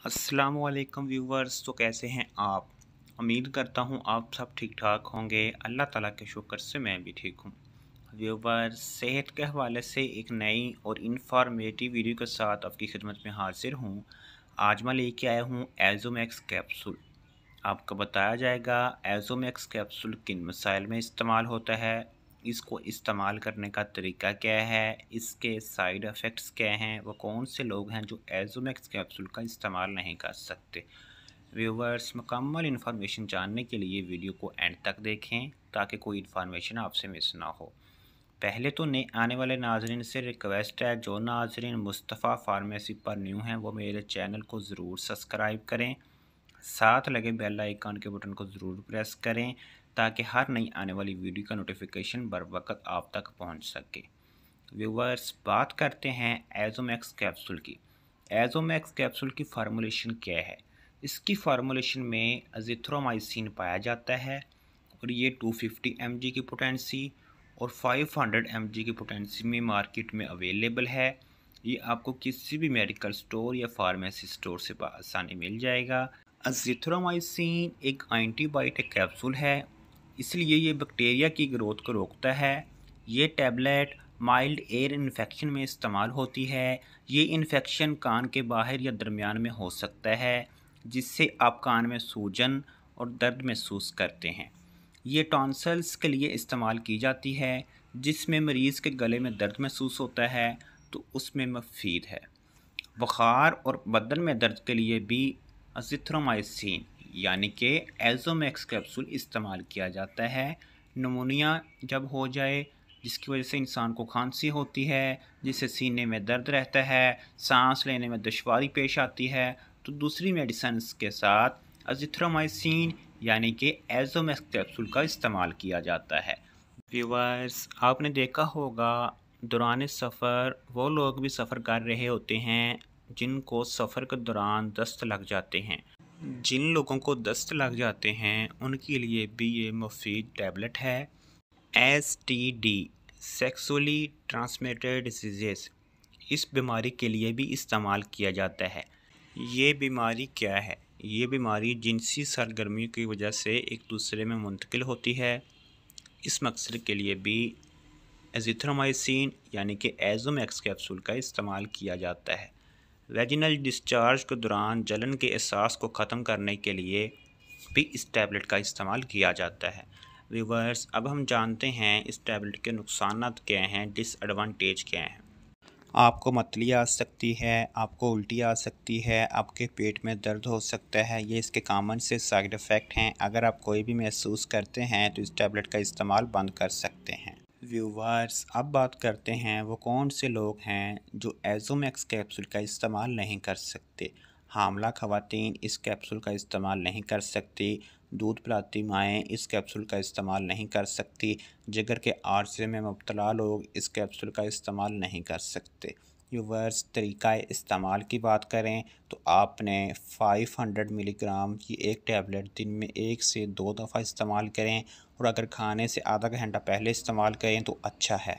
अस्सलामुअलैकुम व्यूवर्स। तो कैसे हैं आप? उम्मीद करता हूं आप सब ठीक ठाक होंगे। अल्लाह ताला के शुक्र से मैं भी ठीक हूं। व्यूवर्स, सेहत के हवाले से एक नई और इन्फॉर्मेटिव वीडियो के साथ आपकी खिदमत में हाजिर हूं। आज मैं लेके आया हूं एजोमैक्स कैप्सूल। आपको बताया जाएगा एजोमैक्स कैप्सूल किन मसाइल में इस्तेमाल होता है, इसको इस्तेमाल करने का तरीका क्या है, इसके साइड इफ़ेक्ट्स क्या हैं, वो कौन से लोग हैं जो एजोमैक्स कैप्सूल का इस्तेमाल नहीं कर सकते। व्यूवर्स, मुकम्मल इन्फॉर्मेशन जानने के लिए वीडियो को एंड तक देखें ताकि कोई इन्फॉर्मेशन आपसे मिस ना हो। पहले तो नए आने वाले नाजरीन से रिक्वेस्ट है, जो नाजरीन मुस्तफ़ा फार्मेसी पर न्यू हैं वो मेरे चैनल को ज़रूर सब्सक्राइब करें, साथ लगे बेल आइकन के बटन को ज़रूर प्रेस करें ताकि हर नई आने वाली वीडियो का नोटिफिकेशन बर वक्त आप तक पहुंच सके। व्यूवर्स, बात करते हैं एजोमैक्स कैप्सूल की। एजोमैक्स कैप्सूल की फार्मूलेशन क्या है? इसकी फार्मूलेशन में अजिथ्रोमाइसिन पाया जाता है और ये 250 mg की पोटेंसी और 500 mg की पोटेंसी में मार्केट में अवेलेबल है। ये आपको किसी भी मेडिकल स्टोर या फार्मेसी स्टोर से आसानी मिल जाएगा। अजिथ्रोमाइसिन एक एंटीबायोटिक कैप्सूल है, इसलिए ये बैक्टीरिया की ग्रोथ को रोकता है। ये टैबलेट माइल्ड एयर इन्फेक्शन में इस्तेमाल होती है। ये इन्फेक्शन कान के बाहर या दरमियान में हो सकता है, जिससे आप कान में सूजन और दर्द महसूस करते हैं। ये टॉन्सिल्स के लिए इस्तेमाल की जाती है, जिसमें मरीज़ के गले में दर्द महसूस होता है तो उसमें मुफीद है। बुखार और बदन में दर्द के लिए भी अजिथ्रोमाइसिन यानी कि एजोमैक्स कैप्सूल इस्तेमाल किया जाता है। नमूनिया जब हो जाए, जिसकी वजह से इंसान को खांसी होती है, जिससे सीने में दर्द रहता है, सांस लेने में दुश्वारी पेश आती है, तो दूसरी मेडिसिन के साथ अजिथ्रोमाइसिन यानी कि एजोमैक्स कैप्सूल का इस्तेमाल किया जाता है। व्यूवर्स, आपने देखा होगा दौरान सफ़र वो लोग भी सफ़र कर रहे होते हैं जिनको सफ़र के दौरान दस्त लग जाते हैं। जिन लोगों को दस्त लग जाते हैं उनके लिए भी ये मुफीद टैबलेट है। STD, सेक्सुअली ट्रांसमिटेड डिसीज़ेस, इस बीमारी के लिए भी इस्तेमाल किया जाता है। ये बीमारी क्या है? ये बीमारी जिनसी सरगर्मी की वजह से एक दूसरे में मुंतकिल होती है। इस मकसद के लिए भी एजिथ्रोमाइसिन यानी कि एजोमैक्स कैप्सूल का इस्तेमाल किया जाता है। वेजिनल डिस्चार्ज के दौरान जलन के एहसास को ख़त्म करने के लिए भी इस टैबलेट का इस्तेमाल किया जाता है। व्यूवर्स, अब हम जानते हैं इस टैबलेट के नुकसानात क्या हैं, डिसएडवांटेज क्या हैं। आपको मतली आ सकती है, आपको उल्टी आ सकती है, आपके पेट में दर्द हो सकता है। ये इसके कॉमन से साइड इफ़ेक्ट हैं। अगर आप कोई भी महसूस करते हैं तो इस टैबलेट का इस्तेमाल बंद कर सकते हैं। व्यूवर्स, अब बात करते हैं वो कौन से लोग हैं जो एजोमैक्स कैप्सूल का इस्तेमाल नहीं कर सकते। हामला ख़वातीन इस कैप्सूल का इस्तेमाल नहीं कर सकती। दूध पिलाती माएँ इस कैप्सूल का इस्तेमाल नहीं कर सकती। जिगर के आर्से में मुब्तला लोग इस कैप्सूल का इस्तेमाल नहीं कर सकते। व्यूवर्स, तरीक़ा इस्तेमाल की बात करें तो आपने 500 मिलीग्राम की एक टैबलेट दिन में 1 से 2 दफ़ा इस्तेमाल करें और अगर खाने से आधा घंटा पहले इस्तेमाल करें तो अच्छा है,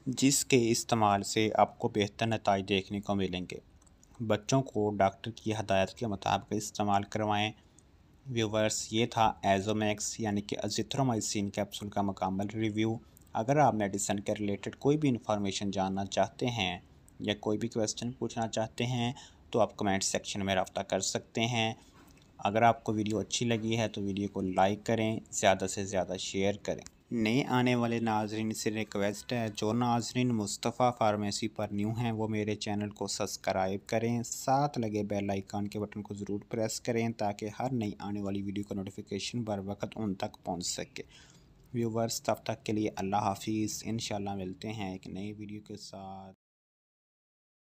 जिसके इस्तेमाल से आपको बेहतर नतीजे देखने को मिलेंगे। बच्चों को डॉक्टर की हदायत के मुताबिक इस्तेमाल करवाएं। व्यूवर्स, ये था एजोमैक्स यानी कि अजिथ्रोमाइसिन कैप्सूल का मुकम्मल रिव्यू। अगर आप मेडिसिन के रिलेटेड कोई भी इंफॉर्मेशन जानना चाहते हैं या कोई भी क्वेश्चन पूछना चाहते हैं तो आप कमेंट सेक्शन में रब्ता कर सकते हैं। अगर आपको वीडियो अच्छी लगी है तो वीडियो को लाइक करें, ज़्यादा से ज़्यादा शेयर करें। नए आने वाले नाजरीन से रिक्वेस्ट है, जो नाजरीन मुस्तफ़ा फार्मेसी पर न्यू हैं वो मेरे चैनल को सब्सक्राइब करें, साथ लगे बेल आइकन के बटन को ज़रूर प्रेस करें ताकि हर नई आने वाली वीडियो का नोटिफिकेशन बर वक्त उन तक पहुंच सके। व्यूवर्स, तब तक के लिए अल्लाह हाफिज़। इंशाल्लाह मिलते हैं एक नई वीडियो के साथ।